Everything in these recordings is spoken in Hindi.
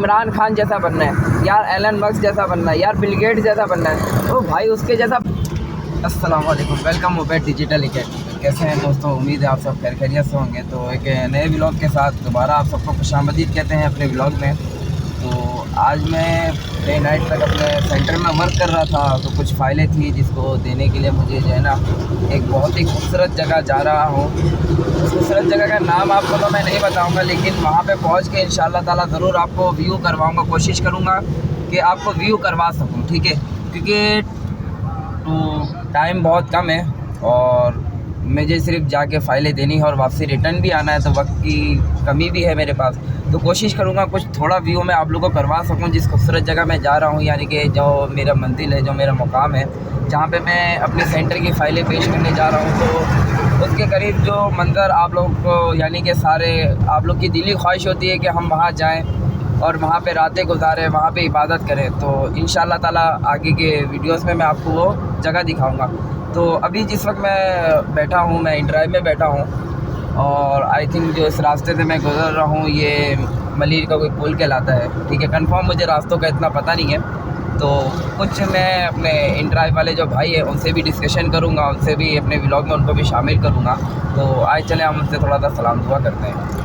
इमरान खान जैसा बनना है यार, एलन मस्क जैसा बनना है यार, बिल गेट्स जैसा बनना है, तो भाई उसके जैसा। अस्सलाम वालेकुम, वेलकम मोबाइल डिजिटल अकेडमी। कैसे हैं दोस्तों, उम्मीद है आप सब खैरियत से होंगे। तो एक नए व्लॉग के साथ दोबारा आप सबको खुशामदीद कहते हैं अपने व्लॉग में। तो आज मैं डे नाइट तक अपने सेंटर में वर्क कर रहा था, तो कुछ फाइलें थी जिसको देने के लिए मुझे जो है ना एक बहुत ही खूबसूरत जगह जा रहा हूँ। उस खूबसूरत जगह का नाम आपको तो मैं नहीं बताऊँगा, लेकिन वहाँ पे पहुँच के इंशाअल्लाह ताला ज़रूर आपको व्यू करवाऊँगा, कोशिश करूँगा कि आपको व्यू करवा सकूँ, ठीक है। क्योंकि तो टाइम बहुत कम है और मुझे सिर्फ जाके फ़ाइलें देनी है और वापसी रिटर्न भी आना है, तो वक्त की कमी भी है मेरे पास। तो कोशिश करूँगा कुछ थोड़ा व्यू मैं आप लोगों को करवा सकूँ जिस खूबसूरत जगह मैं जा रहा हूँ, यानी कि जो मेरा मंजिल है, जो मेरा मुकाम है, जहाँ पे मैं अपने सेंटर की फ़ाइलें पेश करने जा रहा हूँ। तो उसके करीब जो मंज़र आप लोग को, यानी कि सारे आप लोग की दिली ख्वाहिश होती है कि हम वहाँ जाएँ और वहाँ पे रातें गुजारें, वहाँ पे इबादत करें। तो इंशाअल्लाह ताला आगे के वीडियोस में मैं आपको वो जगह दिखाऊंगा। तो अभी जिस वक्त मैं बैठा हूँ, मैं ड्राइव में बैठा हूँ और आई थिंक जो इस रास्ते से मैं गुज़र रहा हूँ ये मलिर का कोई पुल कहलाता है, ठीक है। कंफर्म मुझे रास्तों का इतना पता नहीं है, तो कुछ मैं अपने इन ड्राइव वाले जो भाई है उनसे भी डिस्कशन करूँगा, उनसे भी अपने व्लॉग में उनको भी शामिल करूँगा। तो आए चले हम उनसे थोड़ा सा सलाम दुआ करते हैं।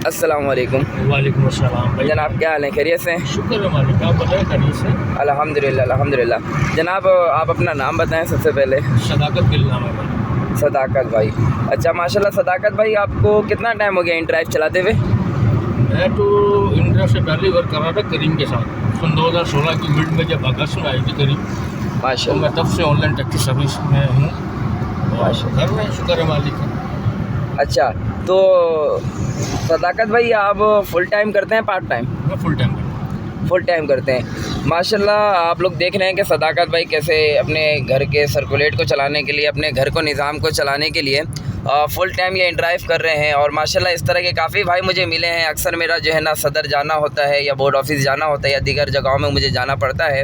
अस्सलाम वालेकुम। वालेकुम अस्सलाम भाई। जनाब क्या हाल है, खैरियत से? शुक्र है मालिक, आप बताएं खैरियत से? अल्हम्दुलिल्लाह अल्हम्दुलिल्लाह। जनाब आप अपना नाम बताएं सबसे पहले। सदाकत गिल नाम है भाई। सदाकत भाई, अच्छा माशाल्लाह। सदाकत भाई आपको कितना टाइम हो गया इन ड्राइव चलाते हुए? मैं तो इंडिया से पहले वर्क कर रहा था करीम के साथ, सन 2016 की मिड में जब अगस्त में आई थी करीम, तो माशाल्लाह मैं तब से ऑनलाइन टैक्सी सर्विस में हूँ। माशाल्लाह। घर में शुक्र है मालिक का। अच्छा, तो सदाकत भाई आप फुल टाइम करते हैं पार्ट टाइम? मैं फुल टाइम करता फुल टाइम करते हैं माशाल्लाह। आप लोग देख रहे हैं कि सदाकत भाई कैसे अपने घर के सर्कुलेट को चलाने के लिए, अपने घर को निज़ाम को चलाने के लिए फुल टाइम ये ड्राइव कर रहे हैं। और माशाल्लाह इस तरह के काफ़ी भाई मुझे मिले हैं। अक्सर मेरा जो है ना सदर जाना होता है या बोर्ड ऑफिस जाना होता है या दीगर जगहों में मुझे जाना पड़ता है,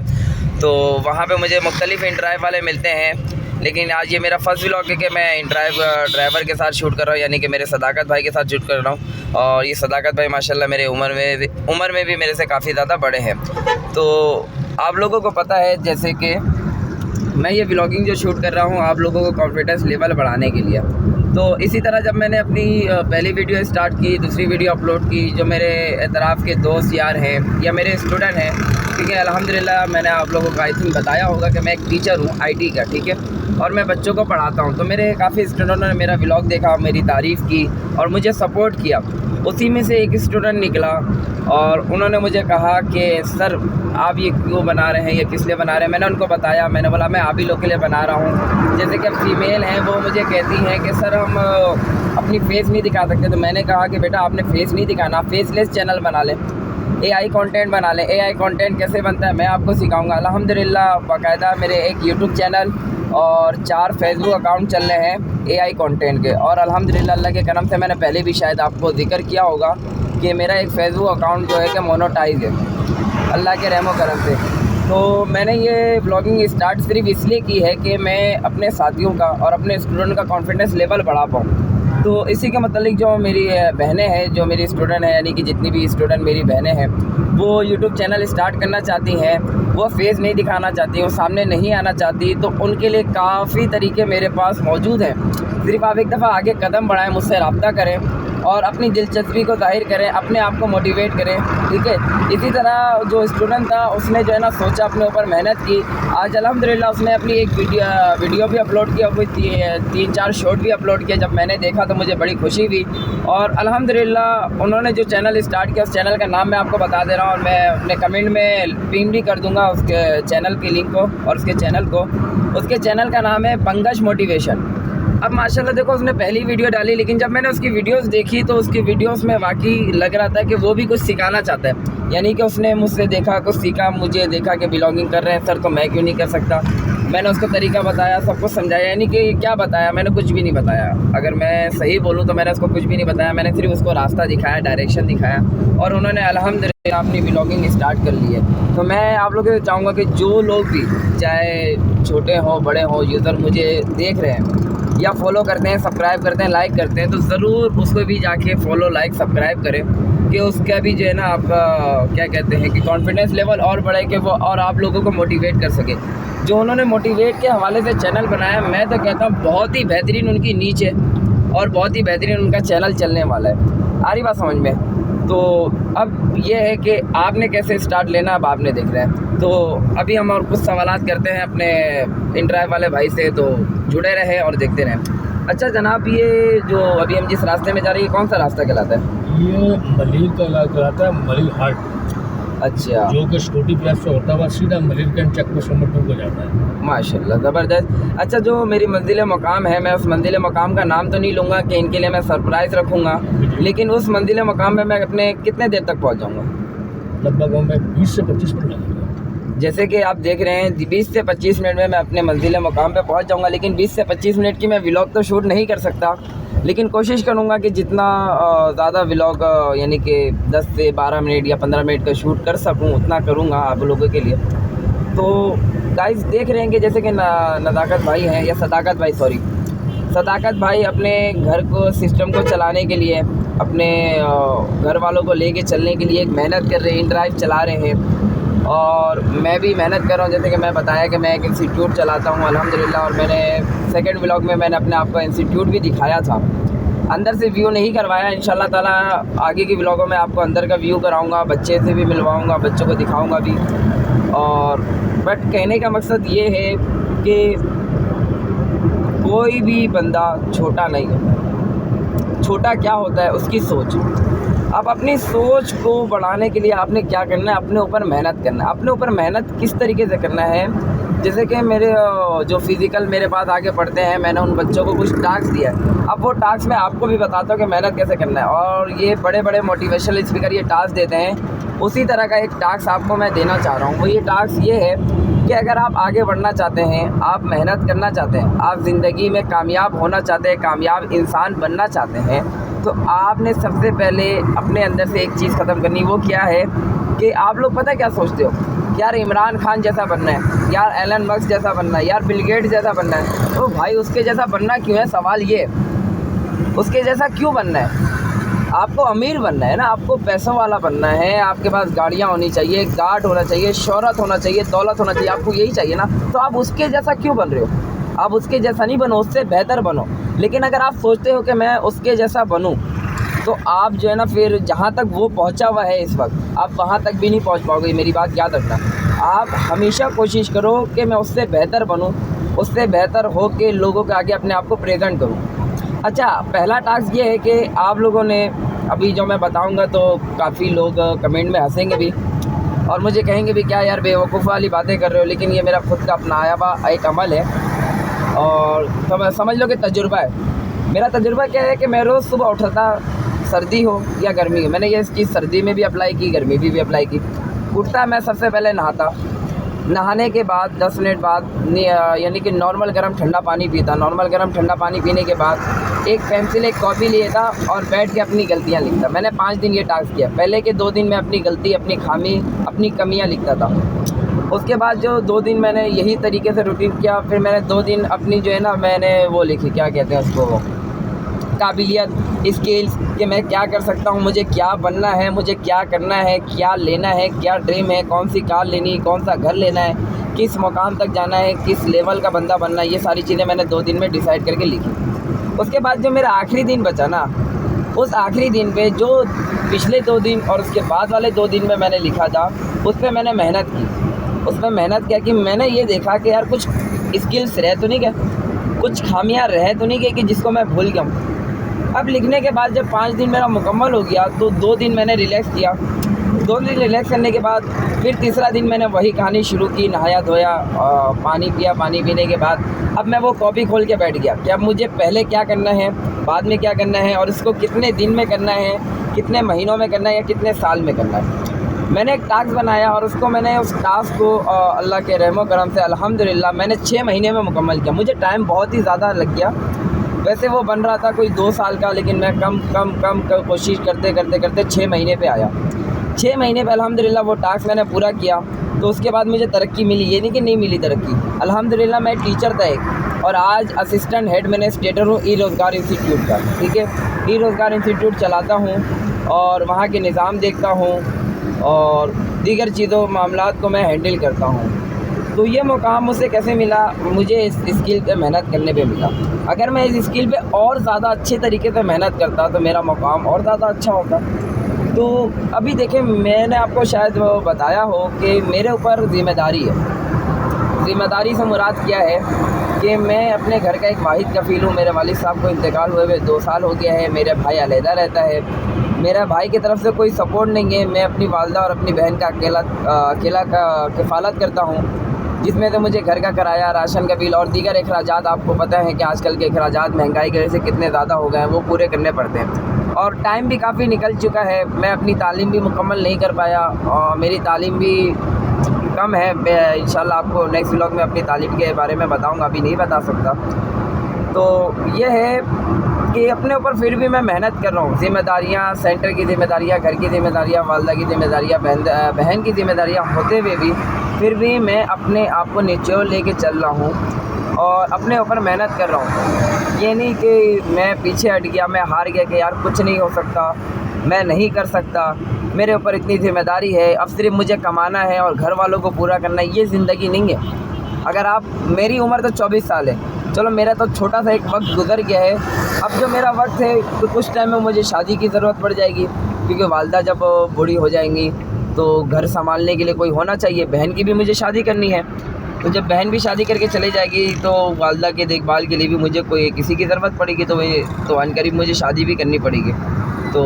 तो वहाँ पे मुझे मुख्तलिफ़ इन ड्राइव वाले मिलते हैं। लेकिन आज ये मेरा फर्स्ट व्लॉग है कि मैं इन ड्राइवर के साथ शूट कर रहा हूँ, यानी कि मेरे सदाकत भाई के साथ शूट कर रहा हूँ। और ये सदाकत भाई माशाल्लाह मेरे उम्र में भी मेरे से काफ़ी ज़्यादा बड़े हैं। तो आप लोगों को पता है जैसे कि मैं ये व्लॉगिंग जो शूट कर रहा हूँ आप लोगों को कॉन्फिडेंस लेवल बढ़ाने के लिए। तो इसी तरह जब मैंने अपनी पहली वीडियो स्टार्ट की, दूसरी वीडियो अपलोड की, जो मेरे एतराफ़ के दोस्त यार हैं या मेरे स्टूडेंट हैं, ठीक है, अल्हम्दुलिल्लाह मैंने आप लोगों को आई थिंक बताया होगा कि मैं एक टीचर हूँ आईटी का, ठीक है, और मैं बच्चों को पढ़ाता हूँ। तो मेरे काफ़ी स्टूडेंटों ने मेरा व्लॉग देखा, मेरी तारीफ़ की और मुझे सपोर्ट किया। उसी में से एक स्टूडेंट निकला और उन्होंने मुझे कहा कि सर आप ये क्यों बना रहे हैं, ये किस लिए बना रहे हैं। मैंने उनको बताया, मैंने बोला मैं आप ही लोग के लिए बना रहा हूँ। जैसे कि अब फीमेल हैं वो मुझे कहती हैं कि सर हम अपनी फेस नहीं दिखा सकते, तो मैंने कहा कि बेटा आपने फेस नहीं दिखाना, फेसलेस चैनल बना लें, एआई कंटेंट बना लें। एआई कंटेंट कैसे बनता है मैं आपको सिखाऊंगा। अल्हम्दुलिल्लाह बाकायदा मेरे एक यूट्यूब चैनल और 4 फेसबुक अकाउंट चल रहे हैं एआई कंटेंट के। और अल्हम्दुलिल्लाह अल्लाह के करम से मैंने पहले भी शायद आपको जिक्र किया होगा कि मेरा एक फेसबुक अकाउंट जो है कि मोनेटाइज है अल्लाह के रहमो करम से। तो मैंने ये ब्लॉगिंग स्टार्ट सिर्फ इसलिए की है कि मैं अपने साथियों का और अपने स्टूडेंट का कॉन्फिडेंस लेवल बढ़ा पाऊँ। तो इसी के मतलब जो मेरी बहनें हैं, जो मेरी स्टूडेंट हैं, यानी कि जितनी भी स्टूडेंट मेरी बहनें हैं, वो यूट्यूब चैनल स्टार्ट करना चाहती हैं, वो फेस नहीं दिखाना चाहती, वो सामने नहीं आना चाहती, तो उनके लिए काफ़ी तरीके मेरे पास मौजूद हैं। सिर्फ आप एक दफ़ा आगे कदम बढ़ाएं, मुझसे रब्ता करें और अपनी दिलचस्पी को ज़ाहिर करें, अपने आप को मोटिवेट करें, ठीक है। इसी तरह जो स्टूडेंट था उसने जो है ना सोचा, अपने ऊपर मेहनत की। आज अल्हम्दुलिल्लाह उसने अपनी एक वीडियो भी अपलोड किया, कोई 3-4 शॉर्ट भी अपलोड किया। जब मैंने देखा तो मुझे बड़ी खुशी हुई। और अल्हम्दुलिल्लाह उन्होंने जो चैनल स्टार्ट किया, उस चैनल का नाम मैं आपको बता दे रहा हूँ और मैं अपने कमेंट में पिन भी कर दूँगा उसके चैनल की लिंक को और उसके चैनल को। उसके चैनल का नाम है पंकज मोटिवेशन। अब माशाल्लाह देखो उसने पहली वीडियो डाली, लेकिन जब मैंने उसकी वीडियोस देखी तो उसकी वीडियोस में वाकई लग रहा था कि वो भी कुछ सिखाना चाहता है। यानी कि उसने मुझसे देखा, कुछ सीखा, मुझे देखा कि ब्लॉगिंग कर रहे हैं सर तो मैं क्यों नहीं कर सकता। मैंने उसको तरीका बताया, सब कुछ समझाया। यानी कि क्या बताया, मैंने कुछ भी नहीं बताया। अगर मैं सही बोलूँ तो मैंने उसको कुछ भी नहीं बताया, मैंने सिर्फ उसको रास्ता दिखाया, डायरेक्शन दिखाया और उन्होंने अल्हम्दुलिल्लाह अपनी ब्लॉगिंग स्टार्ट कर ली है। तो मैं आप लोगों से चाहूँगा कि जो लोग भी चाहे छोटे हों बड़े हों यूज़र मुझे देख रहे हैं, या फॉलो करते हैं, सब्सक्राइब करते हैं, लाइक करते हैं, तो ज़रूर उसको भी जाके फॉलो लाइक सब्सक्राइब करें कि उसका भी जो है ना आपका क्या कहते हैं कि कॉन्फिडेंस लेवल और बढ़े कि वो और आप लोगों को मोटिवेट कर सके। जो उन्होंने मोटिवेट के हवाले से चैनल बनाया, मैं तो कहता हूँ बहुत ही बेहतरीन उनकी नीच है और बहुत ही बेहतरीन उनका चैनल चलने वाला है। आ रही बात समझ में? तो अब ये है कि आपने कैसे स्टार्ट लेना, अब आपने देख रहे हैं। तो अभी हम और कुछ सवालात करते हैं अपने InDrive वाले भाई से, तो जुड़े रहें और देखते रहें। अच्छा जनाब, ये जो अभी हम जिस रास्ते में जा रहे हैं, कौन सा रास्ता कहलाता है? ये मलिर का इलाका कहलाता है, मलिर हाट, अच्छा, जो कि स्कूटी प्लस से होता हुआ सीधा Malir cantt check post number 2 को जाता है। माशाल्लाह ज़बरदस्त। अच्छा, जो मेरी मंजिल मकाम है, मैं उस मंजिल मकाम का नाम तो नहीं लूँगा कि इनके लिए मैं सरप्राइज़ रखूँगा, लेकिन उस मंजिल मकाम में मैं अपने कितने देर तक पहुँच जाऊँगा? लगभग हमें 20 से 25 मिनट लगेगा। जैसे कि आप देख रहे हैं 20 से 25 मिनट में मैं अपने मंजिल मकाम पे पहुंच जाऊंगा, लेकिन 20 से 25 मिनट की मैं व्लॉग तो शूट नहीं कर सकता, लेकिन कोशिश करूंगा कि जितना ज़्यादा व्लॉग यानी कि 10 से 12 मिनट या 15 मिनट का शूट कर सकूं उतना करूंगा आप लोगों के लिए। तो गाइस देख रहे हैं कि जैसे कि नज़ाकत भाई हैं, या सदाकत भाई अपने घर को सिस्टम को चलाने के लिए, अपने घर वालों को लेके चलने के लिए एक मेहनत कर रहे हैं, InDrive चला रहे हैं। और मैं भी मेहनत कर रहा हूँ, जैसे कि मैं बताया कि मैं एक इंस्टीट्यूट चलाता हूँ अल्हम्दुलिल्लाह, और मैंने सेकंड व्लॉग में मैंने अपने आप का इंस्टीट्यूट भी दिखाया था। अंदर से व्यू नहीं करवाया, इंशाल्लाह ताला आगे की व्लॉगों में आपको अंदर का व्यू कराऊंगा, बच्चे से भी मिलवाऊंगा, बच्चों को दिखाऊंगा भी। और बट कहने का मकसद ये है कि कोई भी बंदा छोटा नहीं होता। छोटा क्या होता है? उसकी सोच। अब अपनी सोच को बढ़ाने के लिए आपने क्या करना है? अपने ऊपर मेहनत करना है। अपने ऊपर मेहनत किस तरीके से करना है? जैसे कि मेरे जो फिज़िकल मेरे पास आगे पढ़ते हैं, मैंने उन बच्चों को कुछ टास्क दिया है। अब वो टास्क मैं आपको भी बताता हूँ कि मेहनत कैसे करना है। और ये बड़े बड़े मोटिवेशनल स्पीकर ये टास्क देते हैं, उसी तरह का एक टास्क आपको मैं देना चाह रहा हूँ। वो ये टास्क ये है कि अगर आप आगे बढ़ना चाहते हैं, आप मेहनत करना चाहते हैं, आप ज़िंदगी में कामयाब होना चाहते हैं, कामयाब इंसान बनना चाहते हैं, तो आपने सबसे पहले अपने अंदर से एक चीज़ ख़त्म करनी। वो क्या है कि आप लोग पता क्या सोचते हो? यार इमरान खान जैसा बनना है, यार एलन मस्क जैसा बनना है, यार बिल गेट्स जैसा बनना है। तो भाई उसके जैसा बनना क्यों है? सवाल ये, उसके जैसा क्यों बनना है? आपको अमीर बनना है ना, आपको पैसों वाला बनना है, आपके पास गाड़ियाँ होनी चाहिए, गार्ड होना चाहिए, शोहरत होना चाहिए, दौलत होना चाहिए, आपको यही चाहिए ना। तो आप उसके जैसा क्यों बन रहे हो? आप उसके जैसा नहीं बनो, उससे बेहतर बनो। लेकिन अगर आप सोचते हो कि मैं उसके जैसा बनूं, तो आप जो है ना फिर जहाँ तक वो पहुँचा हुआ है इस वक्त, आप वहाँ तक भी नहीं पहुँच पाओगे। मेरी बात याद रखना। आप हमेशा कोशिश करो कि मैं उससे बेहतर बनूं, उससे बेहतर हो के लोगों के आगे अपने आप को प्रेजेंट करूं। अच्छा, पहला टास्क ये है कि आप लोगों ने अभी जो मैं बताऊंगा तो काफ़ी लोग कमेंट में हंसेंगे भी और मुझे कहेंगे भी क्या यार बेवकूफ़ वाली बातें कर रहे हो, लेकिन ये मेरा खुद का अपनाया हुआ एक अमल है और समझ लो कि तजुर्बा है। मेरा तजुर्बा क्या है कि मैं रोज़ सुबह उठता, सर्दी हो या गर्मी हो, मैंने ये चीज़ सर्दी में भी अप्लाई की, गर्मी भी अप्लाई की। उठता मैं सबसे पहले नहाता, नहाने के बाद 10 मिनट बाद यानी कि नॉर्मल गर्म ठंडा पानी पीता। नॉर्मल गर्म ठंडा पानी पीने के बाद एक पेंसिल एक कॉपी लेता और बैठ के अपनी गलतियाँ लिखता। मैंने 5 दिन ये टास्क किया। पहले के 2 दिन मैं अपनी गलती, अपनी खामी, अपनी कमियाँ लिखता था। उसके बाद जो 2 दिन मैंने यही तरीके से रूटीन किया, फिर मैंने 2 दिन अपनी जो है ना मैंने वो लिखी, क्या कहते हैं उसको, काबिलियत, स्किल्स, कि मैं क्या कर सकता हूँ, मुझे क्या बनना है, मुझे क्या करना है, क्या लेना है, क्या ड्रीम है, कौन सी कार लेनी है, कौन सा घर लेना है, किस मुकाम तक जाना है, किस लेवल का बंदा बनना है। ये सारी चीज़ें मैंने 2 दिन में डिसाइड करके लिखी। उसके बाद जो मेरा आखिरी दिन बचा ना, उस आखिरी दिन पे जो पिछले 2 दिन और उसके बाद वाले 2 दिन में मैंने लिखा था, उस पर मैंने मेहनत की। उसमें मेहनत क्या कि मैंने ये देखा कि यार कुछ स्किल्स रह तो नहीं गए, कुछ खामियां रह तो नहीं गई कि जिसको मैं भूल गया हूँ। अब लिखने के बाद जब 5 दिन मेरा मुकम्मल हो गया तो 2 दिन मैंने रिलैक्स किया। 2 दिन रिलैक्स करने के बाद फिर तीसरा दिन मैंने वही कहानी शुरू की, नहाया धोया, पानी पिया। पानी पीने के बाद अब मैं वो कॉपी खोल के बैठ गया कि अब मुझे पहले क्या करना है, बाद में क्या करना है और इसको कितने दिन में करना है, कितने महीनों में करना है या कितने साल में करना है। मैंने एक टास्क बनाया और उसको मैंने उस टास्क को अल्लाह के रहमो करम से अल्हम्दुलिल्लाह मैंने 6 महीने में मुकम्मल किया। मुझे टाइम बहुत ही ज़्यादा लग गया, वैसे वो बन रहा था कोई 2 साल का, लेकिन मैं कम कोशिश करते 6 महीने पे आया। 6 महीने पे अल्हम्दुलिल्लाह वो टास्क मैंने पूरा किया। तो उसके बाद मुझे तरक्की मिली, ये नहीं कि नहीं मिली तरक्की। अल्हम्दुलिल्लाह मैं टीचर था एक, और आज असिस्टेंट हेड एडमिनिस्ट्रेटर हूँ ई-रोज़गार इंस्टीट्यूट का। ठीक है, ई-रोज़गार इंस्टीट्यूट चलाता हूँ और वहाँ के निज़ाम देखता हूँ और दीगर चीज़ों मामलात को मैं हैंडल करता हूँ। तो ये मुकाम मुझसे कैसे मिला? मुझे इस स्किल पे मेहनत करने पे मिला। अगर मैं इस स्किल पे और ज़्यादा अच्छे तरीके से मेहनत करता तो मेरा मुकाम और ज़्यादा अच्छा होता। तो अभी देखें, मैंने आपको शायद वो बताया हो कि मेरे ऊपर ज़िम्मेदारी है। ज़िम्मेदारी से मुराद क्या है कि मैं अपने घर का एक वाहिद कफ़ील हूँ। मेरे वालिद साहब को इंतकाल हुए 2 साल हो गया है। मेरा भाई अलहदा रहता है। मेरा भाई की तरफ से कोई सपोर्ट नहीं है। मैं अपनी वालदा और अपनी बहन का अकेला किफ़ालत करता हूँ, जिसमें से मुझे घर का किराया, राशन का बिल और दीगर अखराजात, आपको पता है कि आजकल के अखराजात महंगाई की वजह से कितने ज़्यादा हो गए हैं, वो पूरे करने पड़ते हैं। और टाइम भी काफ़ी निकल चुका है। मैं अपनी तालीम भी मुकम्मल नहीं कर पाया और मेरी तालीम भी कम है। मैं इंशाल्लाह आपको नेक्स्ट व्लॉग में अपनी तालीम के बारे में बताऊंगा, अभी नहीं बता सकता। तो ये है कि अपने ऊपर फिर भी मैं मेहनत कर रहा हूँ। ज़िम्मेदारियाँ, सेंटर की ज़िम्मेदारियाँ, घर की ज़िम्मेदारियाँ, वालदा की ज़िम्मेदारियाँ, बहन की ज़िम्मेदारियाँ होते हुए भी फिर भी मैं अपने आप को निचोड़ लेके चल रहा हूँ और अपने ऊपर मेहनत कर रहा हूँ। ये नहीं कि मैं पीछे हट गया, मैं हार गया कि यार कुछ नहीं हो सकता, मैं नहीं कर सकता, मेरे ऊपर इतनी ज़िम्मेदारी है, अब सिर्फ मुझे कमाना है और घर वालों को पूरा करना है। ये ज़िंदगी नहीं है। अगर आप, मेरी उम्र तो 24 साल है, चलो मेरा तो छोटा सा एक वक्त गुजर गया है। अब जो मेरा वक्त है तो कुछ टाइम में मुझे शादी की ज़रूरत पड़ जाएगी, क्योंकि वालदा जब बूढ़ी हो जाएंगी तो घर संभालने के लिए कोई होना चाहिए। बहन की भी मुझे शादी करनी है, तो जब बहन भी शादी करके चली जाएगी तो वालदा के देखभाल के लिए भी मुझे कोई किसी की ज़रूरत पड़ेगी, तो अनकरीब मुझे शादी भी करनी पड़ेगी। तो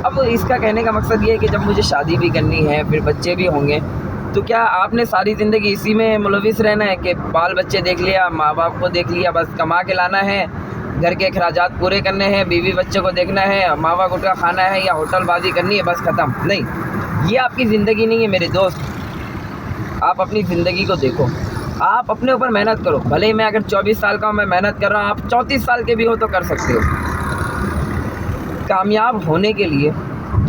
अब इसका कहने का मकसद ये है कि जब मुझे शादी भी करनी है, फिर बच्चे भी होंगे, तो क्या आपने सारी ज़िंदगी इसी में मुलविस रहना है कि बाल बच्चे देख लिया, माँ बाप को देख लिया, बस कमा के लाना है, घर के अखराजात पूरे करने हैं, बीवी बच्चे को देखना है, मावा गुटखा खाना है या होटलबाजी करनी है, बस ख़त्म? नहीं, ये आपकी ज़िंदगी नहीं है मेरे दोस्त। आप अपनी ज़िंदगी को देखो, आप अपने ऊपर मेहनत करो। भले ही मैं अगर 24 साल का हूँ, मैं मेहनत कर रहा हूँ, आप 34 साल के भी हो तो कर सकते हो। कामयाब होने के लिए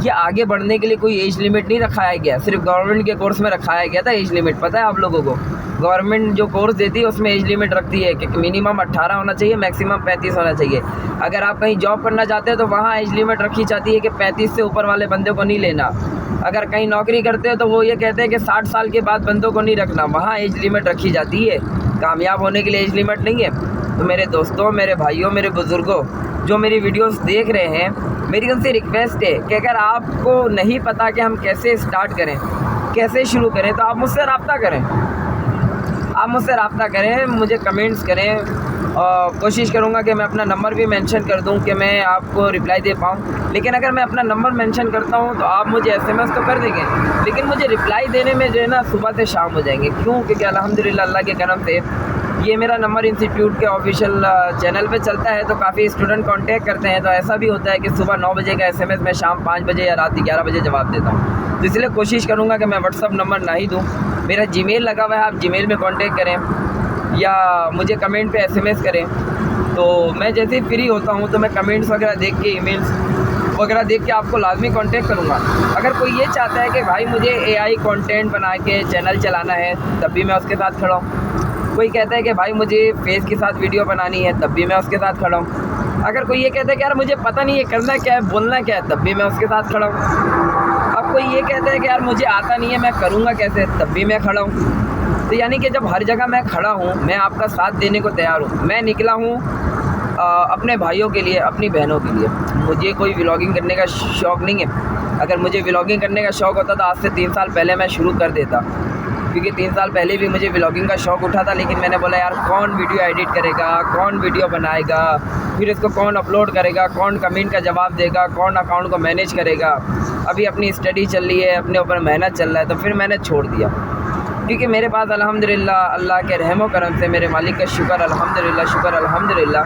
या आगे बढ़ने के लिए कोई एज लिमिट नहीं रखाया गया। सिर्फ गवर्नमेंट के कोर्स में रखाया गया था एज लिमिट। पता है आप लोगों को, गवर्नमेंट जो कोर्स देती है उसमें एज लिमिट रखती है कि मिनिमम 18 होना चाहिए, मैक्सिमम 35 होना चाहिए। अगर आप कहीं जॉब करना चाहते हो तो वहाँ एज लिमिट रखी जाती है कि 35 से ऊपर वाले बंदे को नहीं लेना। अगर कहीं नौकरी करते हो तो वो ये कहते हैं कि 60 साल के बाद बंदों को नहीं रखना, वहाँ एज लिमिट रखी जाती है। कामयाब होने के लिए एज लिमिट नहीं है। तो मेरे दोस्तों, मेरे भाइयों, मेरे बुज़ुर्गों जो मेरी वीडियोस देख रहे हैं, मेरी उनसे रिक्वेस्ट है कि अगर आपको नहीं पता कि हम कैसे स्टार्ट करें, कैसे शुरू करें, तो आप मुझसे रब्ता करें। आप मुझसे रब्ता करें, मुझे कमेंट्स करें और कोशिश करूँगा कि मैं अपना नंबर भी मेंशन कर दूँ कि मैं आपको रिप्लाई दे पाऊँ। लेकिन अगर मैं अपना नंबर मेंशन करता हूँ तो आप मुझे SMS तो कर देंगे, लेकिन मुझे रिप्लाई देने में जो है ना सुबह से शाम हो जाएंगे। क्यों? क्योंकि अल्हम्दुलिल्लाह अल्लाह के करम से ये मेरा नंबर इंस्टीट्यूट के ऑफिशियल चैनल पे चलता है, तो काफ़ी स्टूडेंट कांटेक्ट करते हैं। तो ऐसा भी होता है कि सुबह 9 बजे का SMS मैं शाम 5 बजे या रात 11 बजे जवाब देता हूँ। तो इसलिए कोशिश करूँगा कि मैं व्हाट्सअप नंबर ना ही दूँ। मेरा जीमेल लगा हुआ है, आप जीमेल में कांटेक्ट करें या मुझे कमेंट पे SMS करें। तो मैं जैसे ही फ्री होता हूँ तो मैं कमेंट्स वगैरह देख के, ईमेल्स वगैरह देख के आपको लाजमी कांटेक्ट करूँगा। अगर कोई ये चाहता है कि भाई मुझे AI कंटेंट बना के चैनल चलाना है, तब भी मैं उसके साथ खड़ा हूँ। कोई कहता है कि भाई मुझे फेस के साथ वीडियो बनानी है, तब भी मैं उसके साथ खड़ा हूँ। अगर कोई ये कहता है कि यार मुझे पता नहीं है करना क्या है, बोलना क्या है, तब भी मैं उसके साथ खड़ा हूँ। अब कोई ये कहता है कि यार मुझे आता नहीं है, मैं करूँगा कैसे, तब भी मैं खड़ा हूँ। तो यानी कि जब हर जगह मैं खड़ा हूँ, मैं आपका साथ देने को तैयार हूँ। मैं निकला हूँ अपने भाइयों के लिए, अपनी बहनों के लिए। मुझे कोई व्लॉगिंग करने का शौक़ नहीं है। अगर मुझे व्लॉगिंग करने का शौक़ होता तो आज से 3 साल पहले मैं शुरू कर देता, क्योंकि 3 साल पहले भी मुझे व्लॉगिंग का शौक़ उठा था। लेकिन मैंने बोला यार कौन वीडियो एडिट करेगा, कौन वीडियो बनाएगा, फिर इसको कौन अपलोड करेगा, कौन कमेंट का जवाब देगा, कौन अकाउंट को मैनेज करेगा। अभी अपनी स्टडी चल रही है, अपने ऊपर मेहनत चल रहा है, तो फिर मैंने छोड़ दिया। क्योंकि मेरे पास अल्हम्दुलिल्लाह अल्लाह के रहमो करम से, मेरे मालिक का शुक्र अल्हम्दुलिल्लाह, शुक्र अल्हम्दुलिल्लाह,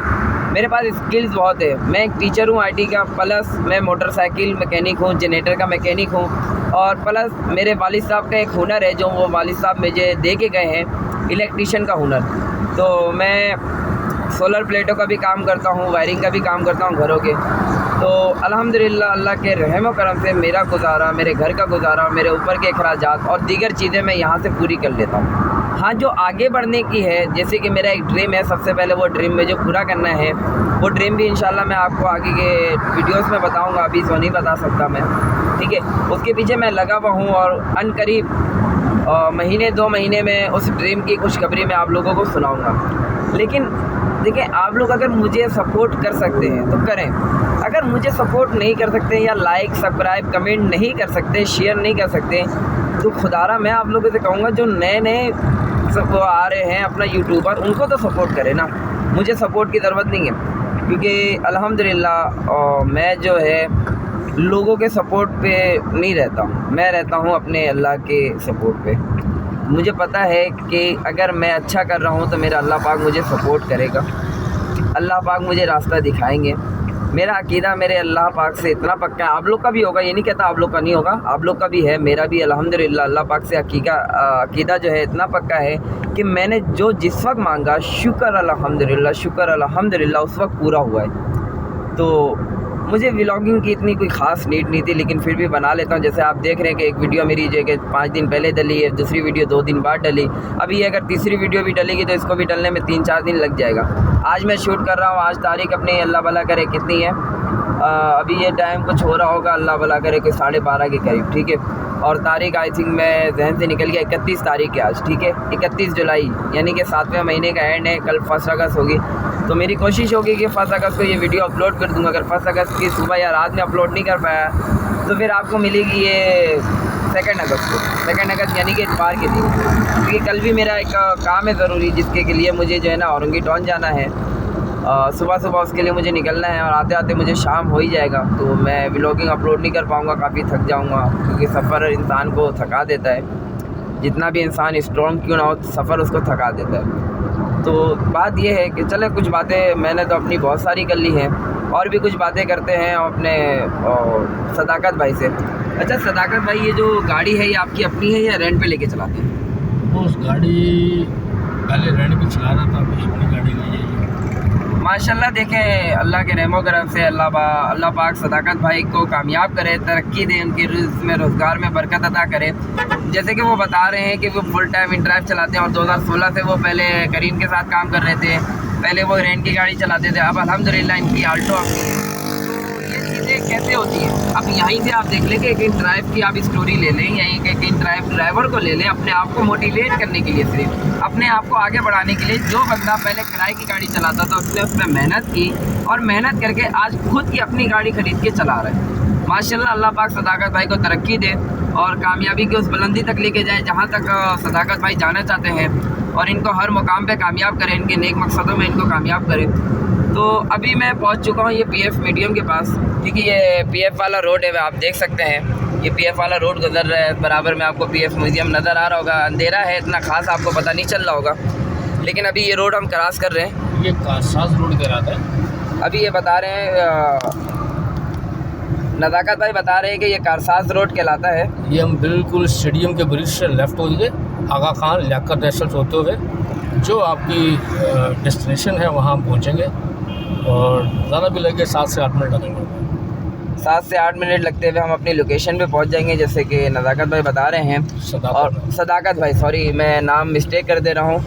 मेरे पास स्किल्स बहुत है। मैं एक टीचर हूँ IT का, प्लस मैं मोटरसाइकिल मैकेनिक हूँ, जनरेटर का मैकेनिक हूँ, और प्लस मेरे वालिद साहब का एक हुनर है जो वो वालिद साहब मुझे दे के गए हैं, इलेक्ट्रीशियन का हुनर। तो मैं सोलर प्लेटों का भी काम करता हूँ, वायरिंग का भी काम करता हूँ घरों के। तो अल्हम्दुलिल्लाह अल्लाह के रहम व करम से मेरा गुजारा, मेरे घर का गुजारा, मेरे ऊपर के अखराजात और दीगर चीज़ें मैं यहाँ से पूरी कर लेता हूँ। हाँ, जो आगे बढ़ने की है, जैसे कि मेरा एक ड्रीम है, सबसे पहले वो ड्रीम में जो पूरा करना है, वो ड्रीम भी इंशाल्लाह मैं आपको आगे के वीडियोस में बताऊँगा, अभी तो नहीं बता सकता मैं, ठीक है। उसके पीछे मैं लगा हुआ हूँ और अनकरीब महीने 2 महीने में उस ड्रीम की खुशखबरी मैं आप लोगों को सुनाऊँगा। लेकिन देखिए, आप लोग अगर मुझे सपोर्ट कर सकते हैं तो करें, अगर मुझे सपोर्ट नहीं कर सकते या लाइक सब्सक्राइब कमेंट नहीं कर सकते, शेयर नहीं कर सकते, तो खुदारा मैं आप लोगों से कहूँगा जो नए सब आ रहे हैं अपना यूट्यूबर, उनको तो सपोर्ट करें ना, मुझे सपोर्ट की ज़रूरत नहीं है। क्योंकि अल्हम्दुलिल्लाह मैं जो है लोगों के सपोर्ट पे नहीं रहता हूँ, मैं रहता हूँ अपने अल्लाह के सपोर्ट पे। मुझे पता है कि अगर मैं अच्छा कर रहा हूँ तो मेरा अल्लाह पाक मुझे सपोर्ट करेगा, अल्लाह पाक मुझे रास्ता दिखाएंगे। मेरा अकीदा मेरे अल्लाह पाक से इतना पक्का है, आप लोग का भी होगा, ये नहीं कहता आप लोग का नहीं होगा, आप लोग का भी है, मेरा भी अल्हम्दुलिल्लाह अल्लाह पाक से अकीदा जो है इतना पक्का है कि मैंने जो जिस वक्त मांगा, शुक्र अल्हम्दुलिल्लाह उस वक्त पूरा हुआ है। तो मुझे व्लॉगिंग की इतनी कोई ख़ास नीड नहीं थी, लेकिन फिर भी बना लेता हूँ। जैसे आप देख रहे हैं कि एक वीडियो मेरी जो कि 5 दिन पहले डली है, दूसरी वीडियो 2 दिन बाद डली, अभी अगर तीसरी वीडियो भी डलेगी तो इसको भी डलने में 3-4 दिन लग जाएगा। आज मैं शूट कर रहा हूँ, आज तारीख अपनी अल्लाह भला करे कितनी है, अभी ये टाइम कुछ हो रहा होगा अल्लाह भला करे कोई 12:30 के करीब, ठीक है। और तारीख आई थिंक मैं जहन से निकल गया, 31 तारीख है आज, ठीक है, 31 जुलाई, यानी कि 7वें महीने का एंड है, कल 1 अगस्त होगी। तो मेरी कोशिश होगी कि 1 अगस्त को ये वीडियो अपलोड कर दूँगा। अगर 1 अगस्त की सुबह या रात में अपलोड नहीं कर पाया तो फिर आपको मिलेगी ये 2 अगस्त को, 2 अगस्त यानी कि इतवार के दिन, क्योंकि कल भी मेरा एक काम है ज़रूरी, जिसके के लिए मुझे जो है ना औरंगी टाउन जाना है। सुबह उसके लिए मुझे निकलना है और आते आते मुझे शाम हो ही जाएगा, तो मैं व्लॉगिंग अपलोड नहीं कर पाऊँगा, काफ़ी थक जाऊँगा, क्योंकि सफ़र इंसान को थका देता है। जितना भी इंसान स्ट्रॉन्ग क्यों ना हो, सफ़र उसको थका देता है। तो बात यह है कि चले, कुछ बातें मैंने तो अपनी बहुत सारी कर ली हैं, और भी कुछ बातें करते हैं अपने सदाकत भाई से। अच्छा सदाकत भाई, ये जो गाड़ी है ये आपकी अपनी है या रेंट पे लेके चलाते हैं? वो उस गाड़ी पहले रेंट पे चला रहा था, अभी अपनी गाड़ी ली है। माशाल्लाह, देखें अल्लाह के रहमो करम से अल्लाह पाक सदाकत भाई को कामयाब करे, तरक्की दे, उनकी रिज़्क़ में रोज़गार में बरकत अता करे। जैसे कि वो बता रहे हैं कि वो फुल टाइम इन ड्राइव चलाते हैं और 2016 से वो पहले करीम के साथ काम कर रहे थे, पहले वो रेंट की गाड़ी चलाते थे, अब अल्हम्दुलिल्लाह इनकी आल्टो अपनी है। तो ये चीज़ें कैसे होती हैं? अब यहीं से आप देख लें कि एक इन ड्राइव की आप स्टोरी ले लें, यहीं के एक इन ड्राइवर को ले लें, अपने आप को मोटिवेट करने के लिए, सिर्फ अपने आप को आगे बढ़ाने के लिए। जो बंदा पहले किराए की गाड़ी चलाता था, उसने उस पर मेहनत की और मेहनत करके आज खुद की अपनी गाड़ी ख़रीद के चला रहा है। माशाल्लाह, अल्लाह पाक सदाकत भाई को तरक्की दे और कामयाबी की उस बुलंदी तक लेके जाए जहाँ तक सदाकत भाई जाना चाहते हैं, और इनको हर मुकाम पे कामयाब करें, इनके नेक मकसदों में इनको कामयाब करें। तो अभी मैं पहुँच चुका हूँ ये PF मीडियम के पास, क्योंकि ये PF वाला रोड है, आप देख सकते हैं ये PF वाला रोड गुजर रहा है, बराबर में आपको PF म्यूज़ियम नज़र आ रहा होगा। अंधेरा है, इतना ख़ास आपको पता नहीं चल रहा होगा, लेकिन अभी ये रोड हम क्रॉस कर रहे हैं। ये कारसाज रोड कहलाता है। अभी ये बता रहे हैं नज़ाकत भाई बता रहे हैं कि ये कारसाज रोड कहलाता है। ये हम बिल्कुल स्टेडियम के ब्रिज से लेफ़्ट होंगे, आगा खान लियाकत रेस्टोरेंट होते हुए जो आपकी डेस्टिनेशन है वहाँ हम पहुँचेंगे, और ज़्यादा भी लगे 7 से 8 मिनट लगेंगे। 7 से 8 मिनट लगते हुए हम अपनी लोकेशन पे पहुंच जाएंगे, जैसे कि नज़ाकत भाई बता रहे हैं। और सदाकत भाई, सॉरी मैं नाम मिस्टेक कर दे रहा हूं।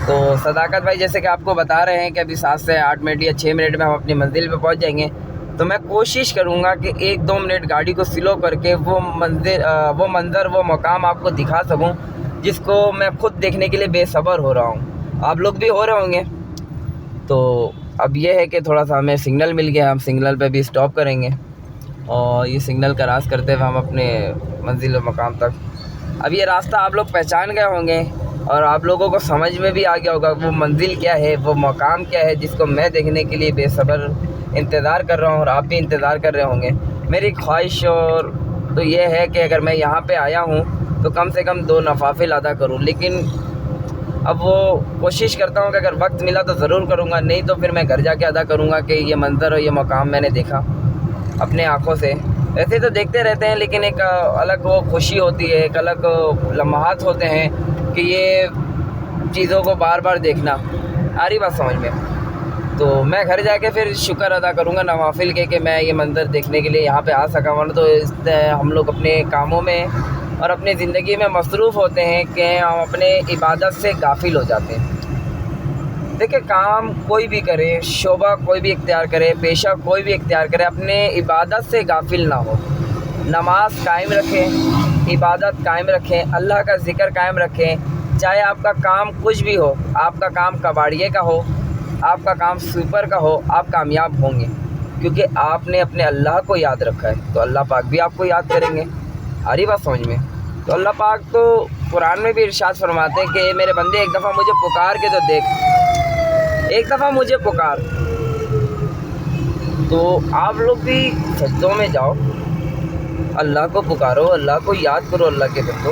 तो सदाकत भाई जैसे कि आपको बता रहे हैं कि अभी 7 से 8 मिनट या 6 मिनट में हम अपनी मंजिल पे पहुंच जाएंगे। तो मैं कोशिश करूंगा कि 1-2 मिनट गाड़ी को स्लो करके वो मंज़र वो मकाम आपको दिखा सकूं, जिसको मैं खुद देखने के लिए बेसब्र हो रहा हूं, आप लोग भी हो रहे होंगे। तो अब ये है कि थोड़ा सा हमें सिग्नल मिल गया, हम सिग्नल पे भी स्टॉप करेंगे और ये सिग्नल क्रॉस करते हुए हम अपने मंजिल मकाम तक। अब ये रास्ता आप लोग पहचान गए होंगे और आप लोगों को समझ में भी आ गया होगा वो मंजिल क्या है, वो मकाम क्या है, जिसको मैं देखने के लिए बेसब्र इंतज़ार कर रहा हूँ और आप भी इंतज़ार कर रहे होंगे। मेरी ख्वाहिश और तो ये है कि अगर मैं यहाँ पे आया हूँ तो कम से कम 2 नवाफिल अदा करूँ, लेकिन अब वो कोशिश करता हूँ कि अगर वक्त मिला तो ज़रूर करूँगा, नहीं तो फिर मैं घर जाके अदा करूँगा कि ये मंज़र और ये मकाम मैंने देखा अपने आँखों से। ऐसे तो देखते रहते हैं, लेकिन एक अलग वो खुशी होती है, एक अलग लम्हात होते हैं कि ये चीज़ों को बार बार देखना। आ रही बात समझ में? तो मैं घर जाके फिर शुक्र अदा करूँगा नवाफिल के कि मैं ये मंज़र देखने के लिए यहाँ पे आ सका, वरना तो हम लोग अपने कामों में और अपनी ज़िंदगी में मसरूफ़ होते हैं कि हम अपने इबादत से गाफिल हो जाते हैं। देखिए, काम कोई भी करे, शोबा कोई भी इख्तियार करे, पेशा कोई भी इख्तियार करे, अपने इबादत से गाफिल ना हो। नमाज कायम रखें, इबादत कायम रखें, अल्लाह का ज़िक्र कायम रखें। चाहे आपका काम कुछ भी हो, आपका काम कबाड़िए का हो, आपका काम स्वीपर का हो, आप कामयाब होंगे, क्योंकि आपने अपने अल्लाह को याद रखा है। तो अल्लाह पाक भी आपको याद करेंगे। आ रही बात समझ में? तो अल्लाह पाक तो कुरान में भी इरशाद फरमाते हैं कि मेरे बंदे एक दफ़ा मुझे पुकार के तो देख, एक दफ़ा मुझे पुकार। तो आप लोग भी सजदों में जाओ, अल्लाह को पुकारो, अल्लाह को याद करो। अल्लाह के बंदो,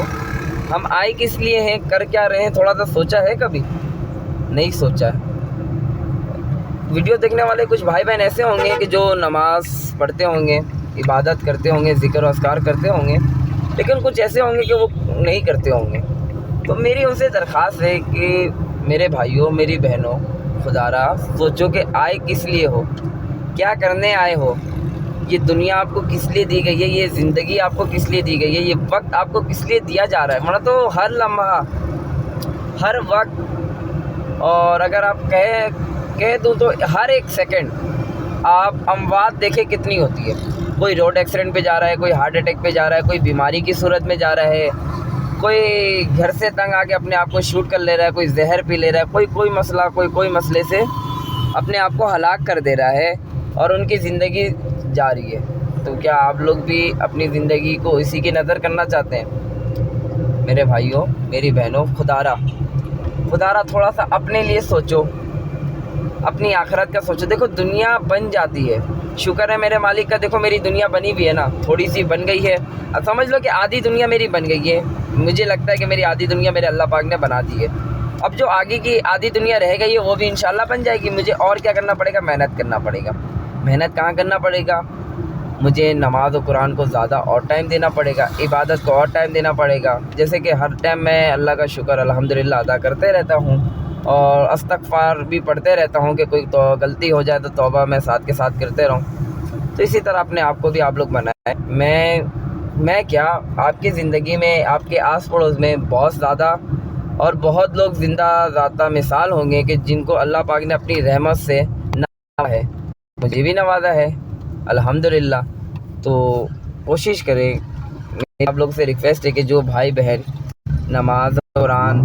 हम आए किस लिए हैं, कर क्या रहे हैं, थोड़ा सा सोचा है कभी? नहीं सोचा है। वीडियो देखने वाले कुछ भाई बहन ऐसे होंगे कि जो नमाज़ पढ़ते होंगे, इबादत करते होंगे, ज़िक्र अस्कार करते होंगे, लेकिन कुछ ऐसे होंगे कि वो नहीं करते होंगे। तो मेरी उनसे दरख्वास्त है कि मेरे भाइयों, मेरी बहनों, खुदारा सोचो कि आए किस लिए हो, क्या करने आए हो, ये दुनिया आपको किस लिए दी गई है, ये ज़िंदगी आपको किस लिए दी गई है, ये वक्त आपको किस लिए दिया जा रहा है। मतलब तो हर लम्हा, हर वक्त, और अगर आप कह दूँ तो हर एक सेकंड आप अमवात देखें कितनी होती है। कोई रोड एक्सीडेंट पे जा रहा है, कोई हार्ट अटैक पे जा रहा है, कोई बीमारी की सूरत में जा रहा है, कोई घर से तंग आके अपने आप को शूट कर ले रहा है, कोई जहर पी ले रहा है, कोई मसला, कोई मसले से अपने आप को हलाक कर दे रहा है और उनकी ज़िंदगी जा रही है। तो क्या आप लोग भी अपनी ज़िंदगी को इसी की नज़र करना चाहते हैं? मेरे भाइयों, मेरी बहनों, खुदारा थोड़ा सा अपने लिए सोचो, अपनी आखिरत का सोचो। देखो, दुनिया बन जाती है, शुक्र है मेरे मालिक का। देखो, मेरी दुनिया बनी भी है ना, थोड़ी सी बन गई है। अब समझ लो कि आधी दुनिया मेरी बन गई है। मुझे लगता है कि मेरी आधी दुनिया मेरे अल्लाह पाक ने बना दी है। अब जो आगे की आधी दुनिया रह गई है वो भी इंशाल्लाह बन जाएगी। मुझे और क्या करना पड़ेगा? मेहनत करना पड़ेगा। मेहनत कहाँ करना पड़ेगा? मुझे नमाज और कुरान को ज़्यादा और टाइम देना पड़ेगा, इबादत को और टाइम देना पड़ेगा। जैसे कि हर टाइम मैं अल्लाह का शुक्र अल्हम्दुलिल्लाह अदा करते रहता हूँ और इस्तग़फ़ार भी पढ़ते रहता हूँ कि कोई तो गलती हो जाए तो तौबा मैं साथ के साथ करते रहूँ। तो इसी तरह अपने आप को भी आप लोग बनाएं। मैं क्या, आपकी ज़िंदगी में, आपके आस पड़ोस में बहुत ज़्यादा और बहुत लोग ज़िंदा ज़ाता मिसाल होंगे कि जिनको अल्लाह पाक ने अपनी रहमत से नवाजा है। मुझे भी नवाजा है अल्हम्दुलिल्लाह। तो कोशिश करें, मेरी आप लोग से रिक्वेस्ट है कि जो भाई बहन नमाज कुरान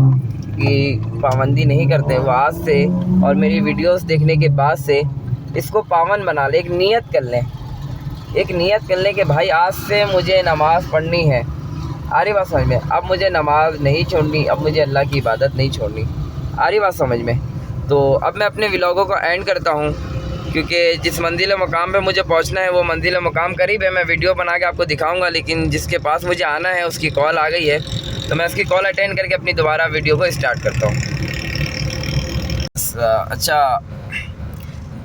की पाबंदी नहीं करते, वो आज से और मेरी वीडियोस देखने के बाद से इसको पावन बना ले। एक नियत कर लें, एक नियत कर लें कि भाई आज से मुझे नमाज़ पढ़नी है। आ रही बात समझ में? अब मुझे नमाज नहीं छोड़नी, अब मुझे अल्लाह की इबादत नहीं छोड़नी। आ रही बात समझ में? तो अब मैं अपने व्लॉगों को एंड करता हूँ, क्योंकि जिस मंजिल मुकाम पे मुझे पहुँचना है वो मंजिल मुकाम करीब है। मैं वीडियो बना के आपको दिखाऊँगा, लेकिन जिसके पास मुझे आना है उसकी कॉल आ गई है, तो मैं उसकी कॉल अटेंड करके अपनी दोबारा वीडियो को स्टार्ट करता हूँ। अच्छा,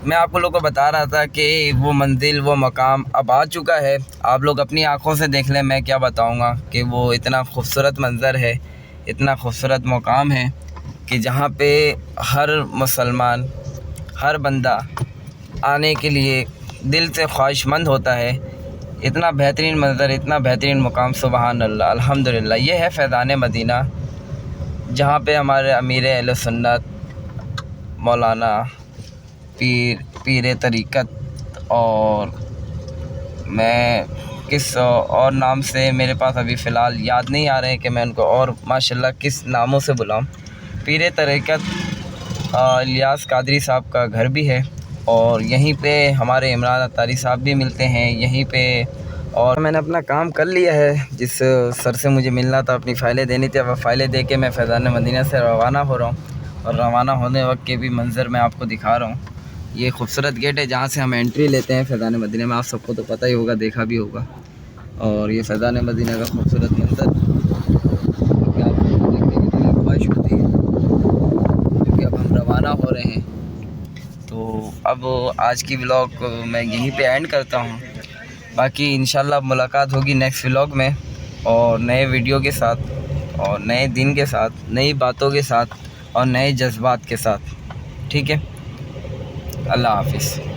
मैं आप लोगों को बता रहा था कि वो मंजिल, वो मकाम अब आ चुका है। आप लोग अपनी आँखों से देख लें, मैं क्या बताऊँगा कि वो इतना खूबसूरत मंज़र है, इतना खूबसूरत मकाम है कि जहाँ पे हर मुसलमान, हर बंदा आने के लिए दिल से ख्वाहिशमंद होता है। इतना बेहतरीन मंज़र, इतना बेहतरीन मकाम, सुबहान अल्लाह, अल्हम्दुलिल्लाह। ये है फैज़ान मदीना, जहाँ पे हमारे अमीर अहले सुन्नत मौलाना पीर तरीक़त, और मैं किस और नाम से, मेरे पास अभी फ़िलहाल याद नहीं आ रहे हैं कि मैं उनको और माशाल्लाह किस नामों से बुलाऊं। पीर तरीक़त इलियास कादरी साहब का घर भी है, और यहीं पे हमारे इमरान अत्तारी साहब भी मिलते हैं यहीं पे। और मैंने अपना काम कर लिया है, जिस सर से मुझे मिलना था, अपनी फ़ाइलें देनी थी, वह फ़ाइलें दे के मैं फैज़ान मदीना से रवाना हो रहा हूँ। और रवाना होने वक्त के भी मंज़र मैं आपको दिखा रहा हूँ। ये खूबसूरत गेट है जहाँ से हम एंट्री लेते हैं फैज़ान मदीना में। आप सबको तो पता ही होगा, देखा भी होगा। और ये फैज़ान मदीना का खूबसूरत मंज़र आप सबको देखने की बड़ी ख्वाहिश होती है, क्योंकि अब हम रवाना हो रहे हैं। तो अब आज की व्लॉग को मैं यहीं पे एंड करता हूँ। बाकी इंशाल्लाह मुलाकात होगी नेक्स्ट व्लॉग में, और नए वीडियो के साथ, और नए दिन के साथ, नई बातों के साथ, और नए जज्बात के साथ। ठीक है। अल्लाह हाफिज़।